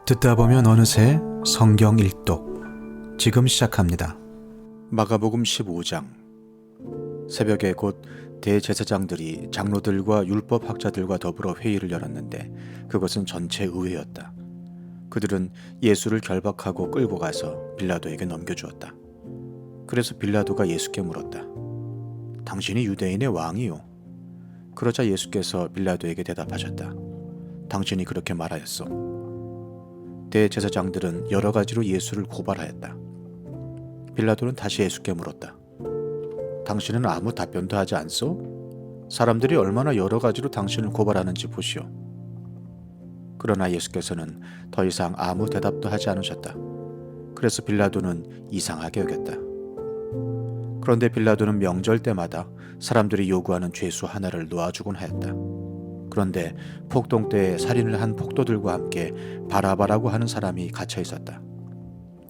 듣다 보면 어느새 성경 일독 지금 시작합니다. 마가복음 15장. 새벽에 곧 대제사장들이 장로들과 율법학자들과 더불어 회의를 열었는데 그것은 전체 의회였다. 그들은 예수를 결박하고 끌고 가서 빌라도에게 넘겨주었다. 그래서 빌라도가 예수께 물었다. 당신이 유대인의 왕이요? 그러자 예수께서 빌라도에게 대답하셨다. 당신이 그렇게 말하였소. 대제사장들은 여러 가지로 예수를 고발하였다. 빌라도는 다시 예수께 물었다. 당신은 아무 답변도 하지 않소? 사람들이 얼마나 여러 가지로 당신을 고발하는지 보시오. 그러나 예수께서는 더 이상 아무 대답도 하지 않으셨다. 그래서 빌라도는 이상하게 여겼다. 그런데 빌라도는 명절 때마다 사람들이 요구하는 죄수 하나를 놓아주곤 하였다. 그런데 폭동 때에 살인을 한 폭도들과 함께 바라바라고 하는 사람이 갇혀 있었다.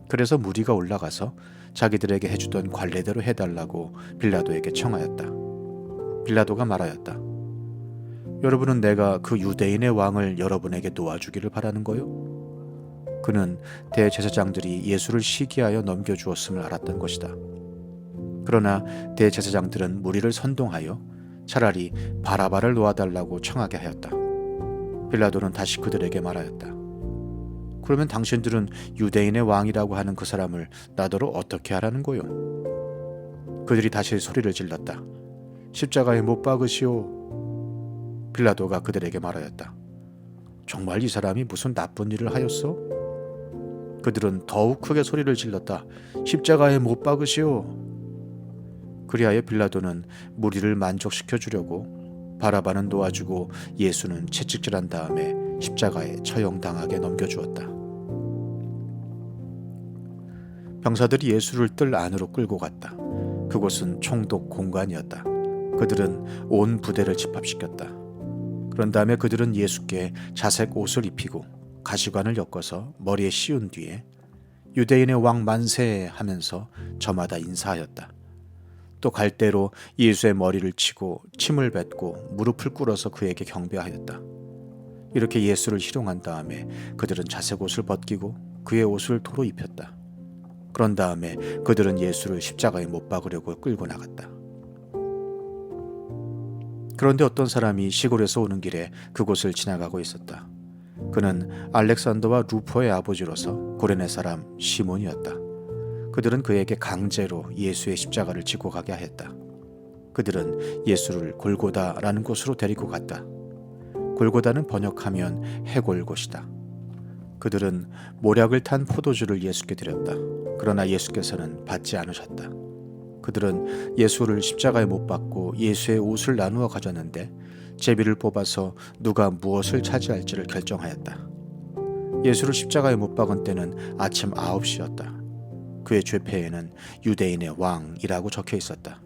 그래서 무리가 올라가서 자기들에게 해주던 관례대로 해달라고 빌라도에게 청하였다. 빌라도가 말하였다. 여러분은 내가 그 유대인의 왕을 여러분에게 놓아주기를 바라는 거요? 그는 대제사장들이 예수를 시기하여 넘겨주었음을 알았던 것이다. 그러나 대제사장들은 무리를 선동하여 차라리 바라바를 놓아달라고 청하게 하였다. 빌라도는 다시 그들에게 말하였다. 그러면 당신들은 유대인의 왕이라고 하는 그 사람을 나더러 어떻게 하라는 거요? 그들이 다시 소리를 질렀다. 십자가에 못 박으시오. 빌라도가 그들에게 말하였다. 정말 이 사람이 무슨 나쁜 일을 하였소? 그들은 더욱 크게 소리를 질렀다. 십자가에 못 박으시오. 그리하여 빌라도는 무리를 만족시켜 주려고 바라바는 놓아주고 예수는 채찍질한 다음에 십자가에 처형당하게 넘겨주었다. 병사들이 예수를 뜰 안으로 끌고 갔다. 그곳은 총독 공관이었다. 그들은 온 부대를 집합시켰다. 그런 다음에 그들은 예수께 자색 옷을 입히고 가시관을 엮어서 머리에 씌운 뒤에 유대인의 왕 만세 하면서 저마다 인사하였다. 또 갈대로 예수의 머리를 치고 침을 뱉고 무릎을 꿇어서 그에게 경배하였다. 이렇게 예수를 희롱한 다음에 그들은 자색 옷을 벗기고 그의 옷을 도로 입혔다. 그런 다음에 그들은 예수를 십자가에 못 박으려고 끌고 나갔다. 그런데 어떤 사람이 시골에서 오는 길에 그곳을 지나가고 있었다. 그는 알렉산더와 루포의 아버지로서 고레네 사람 시몬이었다. 그들은 그에게 강제로 예수의 십자가를 지고 가게 하였다. 그들은 예수를 골고다라는 곳으로 데리고 갔다. 골고다는 번역하면 해골곳이다. 그들은 모략을 탄 포도주를 예수께 드렸다. 그러나 예수께서는 받지 않으셨다. 그들은 예수를 십자가에 못 박고 예수의 옷을 나누어 가졌는데 제비를 뽑아서 누가 무엇을 차지할지를 결정하였다. 예수를 십자가에 못 박은 때는 아침 9시였다. 그의 죄패에는 유대인의 왕이라고 적혀 있었다.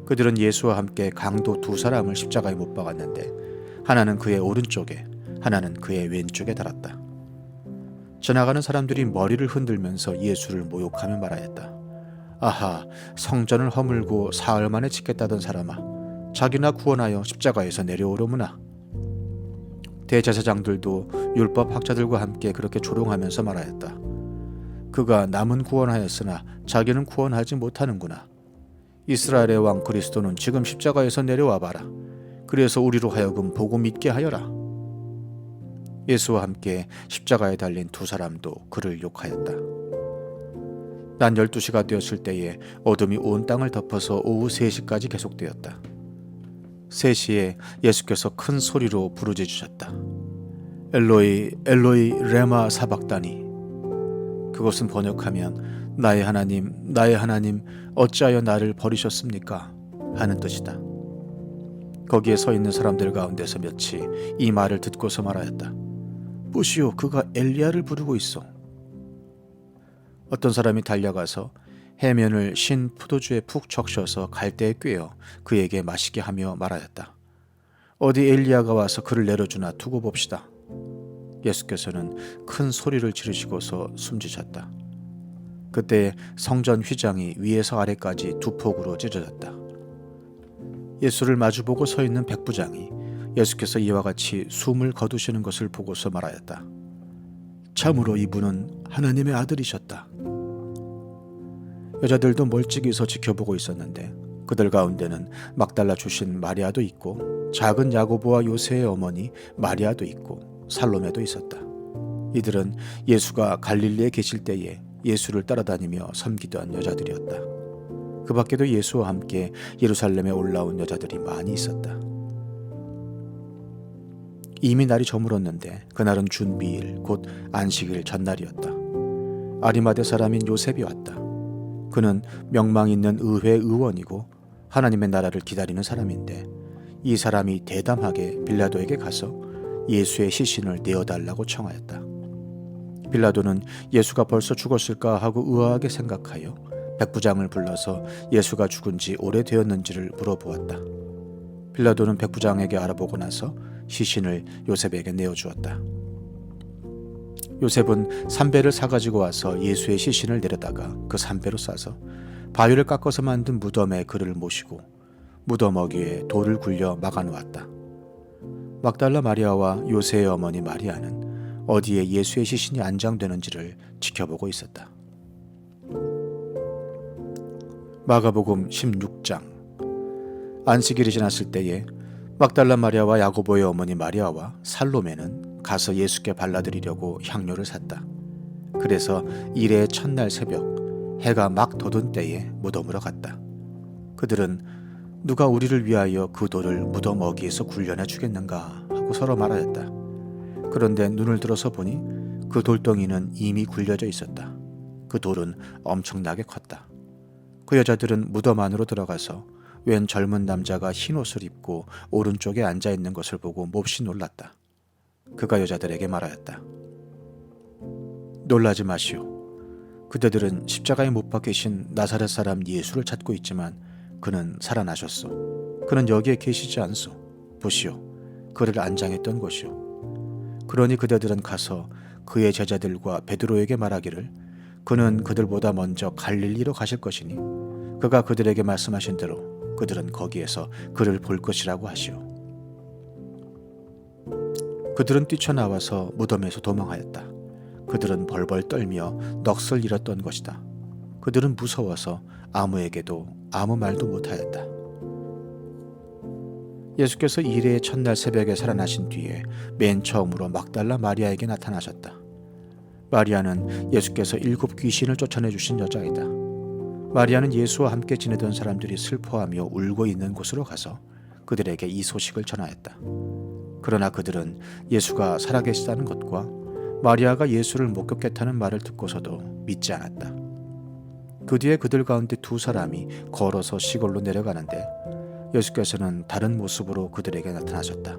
그들은 예수와 함께 강도 두 사람을 십자가에 못 박았는데 하나는 그의 오른쪽에 하나는 그의 왼쪽에 달았다. 지나가는 사람들이 머리를 흔들면서 예수를 모욕하며 말하였다. 아하, 성전을 허물고 사흘 만에 짓겠다던 사람아, 자기나 구원하여 십자가에서 내려오려무나. 대제사장들도 율법학자들과 함께 그렇게 조롱하면서 말하였다. 그가 남은 구원하였으나 자기는 구원하지 못하는구나. 이스라엘의 왕 그리스도는 지금 십자가에서 내려와 봐라. 그래서 우리로 하여금 보고 믿게 하여라. 예수와 함께 십자가에 달린 두 사람도 그를 욕하였다. 낮 12시가 되었을 때에 어둠이 온 땅을 덮어서 오후 3시까지 계속되었다. 3시에 예수께서 큰 소리로 부르짖으셨다. 엘로이 엘로이 레마 사박다니. 그것은 번역하면 나의 하나님 어찌하여 나를 버리셨습니까? 하는 뜻이다. 거기에 서 있는 사람들 가운데서 몇이 이 말을 듣고서 말하였다. 보시오, 그가 엘리야를 부르고 있어. 어떤 사람이 달려가서 해면을 신 포도주에 푹 적셔서 갈대에 꿰어 그에게 마시게 하며 말하였다. 어디 엘리야가 와서 그를 내려주나 두고 봅시다. 예수께서는 큰 소리를 지르시고서 숨지셨다. 그때 성전 휘장이 위에서 아래까지 두 폭으로 찢어졌다. 예수를 마주보고 서 있는 백부장이 예수께서 이와 같이 숨을 거두시는 것을 보고서 말하였다. 참으로 이분은 하나님의 아들이셨다. 여자들도 멀찍이서 지켜보고 있었는데 그들 가운데는 막달라 출신 마리아도 있고 작은 야고보와 요새의 어머니 마리아도 있고 살로메도 있었다. 이들은 예수가 갈릴리에 계실 때에 예수를 따라다니며 섬기던 여자들이었다. 그 밖에도 예수와 함께 예루살렘에 올라온 여자들이 많이 있었다. 이미 날이 저물었는데 그날은 준비일 곧 안식일 전날이었다. 아리마대 사람인 요셉이 왔다. 그는 명망 있는 의회 의원이고 하나님의 나라를 기다리는 사람인데 이 사람이 대담하게 빌라도에게 가서 예수의 시신을 내어달라고 청하였다. 빌라도는 예수가 벌써 죽었을까 하고 의아하게 생각하여 백부장을 불러서 예수가 죽은 지 오래되었는지를 물어보았다. 빌라도는 백부장에게 알아보고 나서 시신을 요셉에게 내어주었다. 요셉은 삼배를 사가지고 와서 예수의 시신을 내려다가 그 삼배로 싸서 바위를 깎아서 만든 무덤에 그를 모시고 무덤 어귀에 돌을 굴려 막아놓았다. 막달라 마리아와 요새의 어머니 마리아는 어디에 예수의 시신이 안장되는지를 지켜보고 있었다. 마가복음 16장. 안식일이 지났을 때에 막달라 마리아와 야고보의 어머니 마리아와 살로메는 가서 예수께 발라드리려고 향료를 샀다. 그래서 일의 첫날 새벽 해가 막 돋은 때에 무덤으로 갔다. 그들은 누가 우리를 위하여 그 돌을 무덤 어귀에서 굴려내 주겠는가 하고 서로 말하였다. 그런데 눈을 들어서 보니 그 돌덩이는 이미 굴려져 있었다. 그 돌은 엄청나게 컸다. 그 여자들은 무덤 안으로 들어가서 웬 젊은 남자가 흰 옷을 입고 오른쪽에 앉아 있는 것을 보고 몹시 놀랐다. 그가 여자들에게 말하였다. 놀라지 마시오. 그대들은 십자가에 못 박히신 나사렛 사람 예수를 찾고 있지만 그는 살아나셨소. 그는 여기에 계시지 않소. 보시오. 그를 안장했던 곳이오. 그러니 그대들은 가서 그의 제자들과 베드로에게 말하기를 그는 그들보다 먼저 갈릴리로 가실 것이니 그가 그들에게 말씀하신 대로 그들은 거기에서 그를 볼 것이라고 하시오. 그들은 뛰쳐나와서 무덤에서 도망하였다. 그들은 벌벌 떨며 넋을 잃었던 것이다. 그들은 무서워서 아무에게도 아무 말도 못하였다. 예수께서 일의 첫날 새벽에 살아나신 뒤에 맨 처음으로 막달라 마리아에게 나타나셨다. 마리아는 예수께서 7 귀신을 쫓아내 주신 여자이다. 마리아는 예수와 함께 지내던 사람들이 슬퍼하며 울고 있는 곳으로 가서 그들에게 이 소식을 전하였다. 그러나 그들은 예수가 살아계시다는 것과 마리아가 예수를 목격했다는 말을 듣고서도 믿지 않았다. 그 뒤에 그들 가운데 2 사람이 걸어서 시골로 내려가는데 예수께서는 다른 모습으로 그들에게 나타나셨다.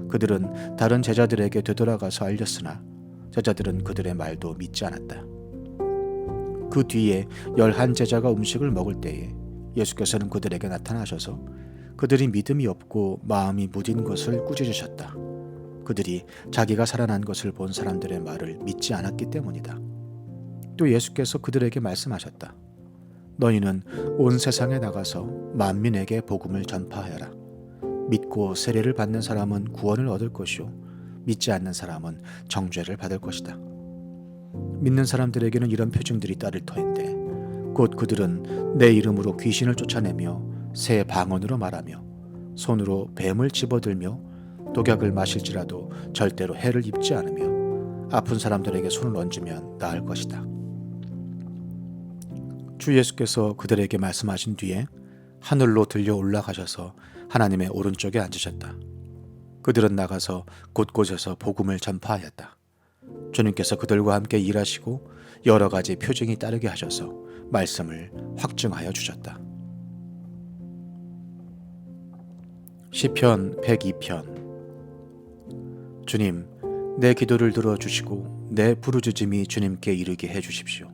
그들은 다른 제자들에게 되돌아가서 알렸으나 제자들은 그들의 말도 믿지 않았다. 그 뒤에 11 제자가 음식을 먹을 때에 예수께서는 그들에게 나타나셔서 그들이 믿음이 없고 마음이 무딘 것을 꾸짖으셨다. 그들이 자기가 살아난 것을 본 사람들의 말을 믿지 않았기 때문이다. 또 예수께서 그들에게 말씀하셨다. 너희는 온 세상에 나가서 만민에게 복음을 전파하여라. 믿고 세례를 받는 사람은 구원을 얻을 것이요 믿지 않는 사람은 정죄를 받을 것이다. 믿는 사람들에게는 이런 표징들이 따를 터인데 곧 그들은 내 이름으로 귀신을 쫓아내며 새 방언으로 말하며 손으로 뱀을 집어들며 독약을 마실지라도 절대로 해를 입지 않으며 아픈 사람들에게 손을 얹으면 나을 것이다. 주 예수께서 그들에게 말씀하신 뒤에 하늘로 들려 올라가셔서 하나님의 오른쪽에 앉으셨다. 그들은 나가서 곳곳에서 복음을 전파하였다. 주님께서 그들과 함께 일하시고 여러 가지 표징이 따르게 하셔서 말씀을 확증하여 주셨다. 시편 102편. 주님, 내 기도를 들어주시고 내 부르짖음이 주님께 이르게 해주십시오.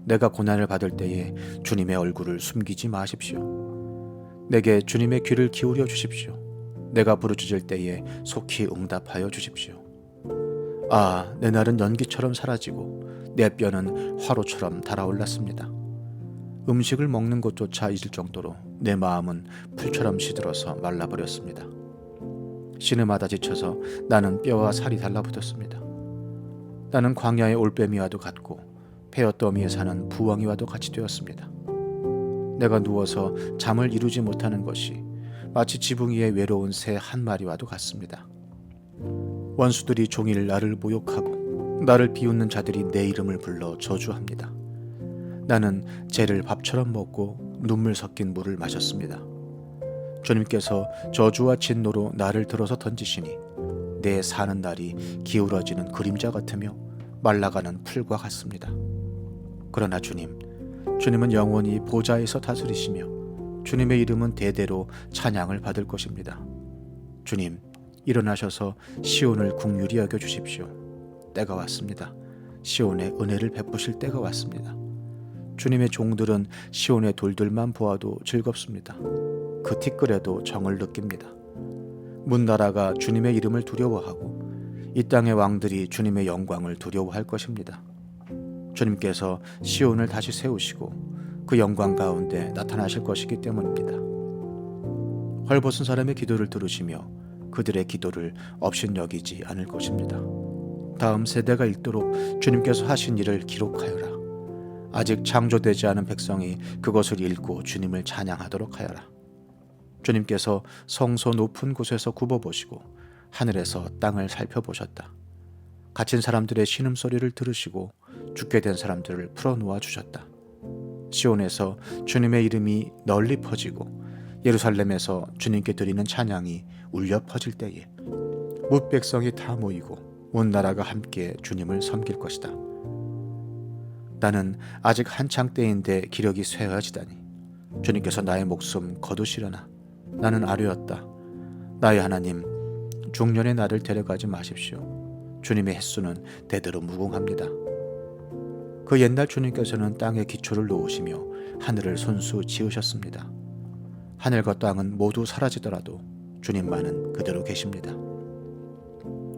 내가 고난을 받을 때에 주님의 얼굴을 숨기지 마십시오. 내게 주님의 귀를 기울여 주십시오. 내가 부르짖을 때에 속히 응답하여 주십시오. 아, 내 날은 연기처럼 사라지고 내 뼈는 화로처럼 달아올랐습니다. 음식을 먹는 것조차 잊을 정도로 내 마음은 풀처럼 시들어서 말라버렸습니다. 신음하다 지쳐서 나는 뼈와 살이 달라붙었습니다. 나는 광야의 올빼미와도 같고 폐어더미에 사는 부엉이와도 같이 되었습니다. 내가 누워서 잠을 이루지 못하는 것이 마치 지붕 위에 외로운 새 한 마리와도 같습니다. 원수들이 종일 나를 모욕하고 나를 비웃는 자들이 내 이름을 불러 저주합니다. 나는 재를 밥처럼 먹고 눈물 섞인 물을 마셨습니다. 주님께서 저주와 진노로 나를 들어서 던지시니 내 사는 날이 기울어지는 그림자 같으며 말라가는 풀과 같습니다. 그러나 주님은 영원히 보좌에서 다스리시며 주님의 이름은 대대로 찬양을 받을 것입니다. 주님, 일어나셔서 시온을 긍휼히 여겨 주십시오. 때가 왔습니다. 시온에 은혜를 베푸실 때가 왔습니다. 주님의 종들은 시온의 돌들만 보아도 즐겁습니다. 그 티끌에도 정을 느낍니다. 문나라가 주님의 이름을 두려워하고 이 땅의 왕들이 주님의 영광을 두려워할 것입니다. 주님께서 시온을 다시 세우시고 그 영광 가운데 나타나실 것이기 때문입니다. 헐벗은 사람의 기도를 들으시며 그들의 기도를 업신여기지 않을 것입니다. 다음 세대가 읽도록 주님께서 하신 일을 기록하여라. 아직 창조되지 않은 백성이 그것을 읽고 주님을 찬양하도록 하여라. 주님께서 성소 높은 곳에서 굽어보시고 하늘에서 땅을 살펴보셨다. 갇힌 사람들의 신음소리를 들으시고 죽게 된 사람들을 풀어놓아 주셨다. 시온에서 주님의 이름이 널리 퍼지고 예루살렘에서 주님께 드리는 찬양이 울려 퍼질 때에 뭇 백성이 다 모이고 온 나라가 함께 주님을 섬길 것이다. 나는 아직 한창 때인데 기력이 쇠해지다니 주님께서 나의 목숨 거두시려나. 나는 아뢰었다. 나의 하나님, 중년의 나를 데려가지 마십시오. 주님의 횟수는 대대로 무궁합니다. 그 옛날 주님께서는 땅에 기초를 놓으시며 하늘을 손수 지으셨습니다. 하늘과 땅은 모두 사라지더라도 주님만은 그대로 계십니다.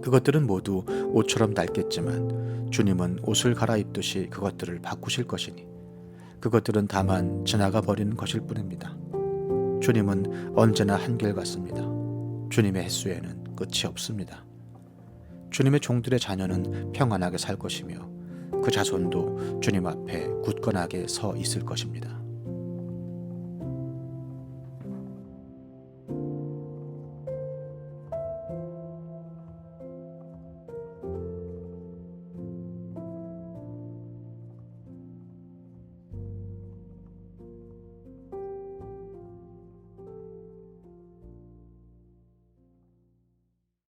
그것들은 모두 옷처럼 낡겠지만 주님은 옷을 갈아입듯이 그것들을 바꾸실 것이니 그것들은 다만 지나가 버리는 것일 뿐입니다. 주님은 언제나 한결같습니다. 주님의 횟수에는 끝이 없습니다. 주님의 종들의 자녀는 평안하게 살 것이며 그 자손도 주님 앞에 굳건하게 서 있을 것입니다.